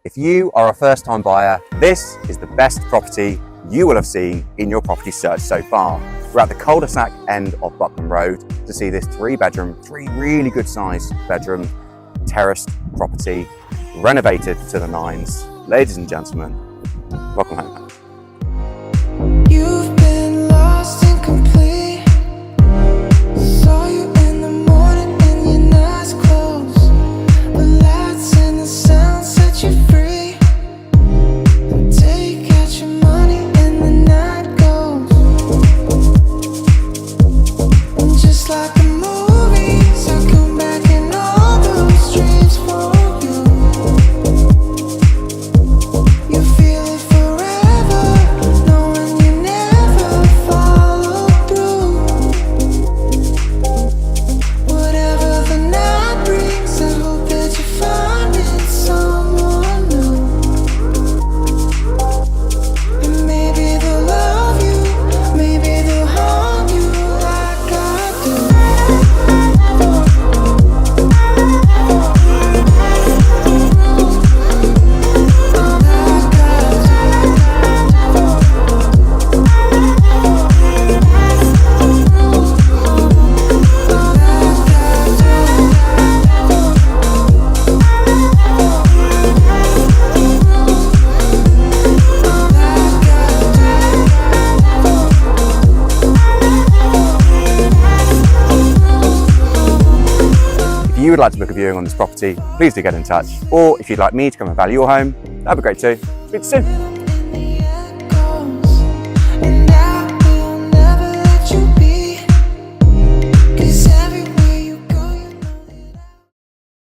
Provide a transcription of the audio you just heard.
If you are a first-time buyer, this is the best property you will have seen in your property search so far. We're at the cul-de-sac end of Buckland Road to see this three really good sized bedroom, terraced property, renovated to the nines. Ladies and gentlemen, welcome home. You've been lost and complete. Saw you in the morning and your eyes closed. The lights and the sound set you free. Take out your money and the night goes. And just like the movies, I come back in all those dreams for you. You feel it forever, knowing you never follow through. Whatever the night brings, I hope that you find it someone new. And maybe they'll love you, maybe they'll harm you like I do. If you would like to book a viewing on this property, please do get in touch. Or if you'd like me to come and value your home, that'd be great too. Speak to you soon.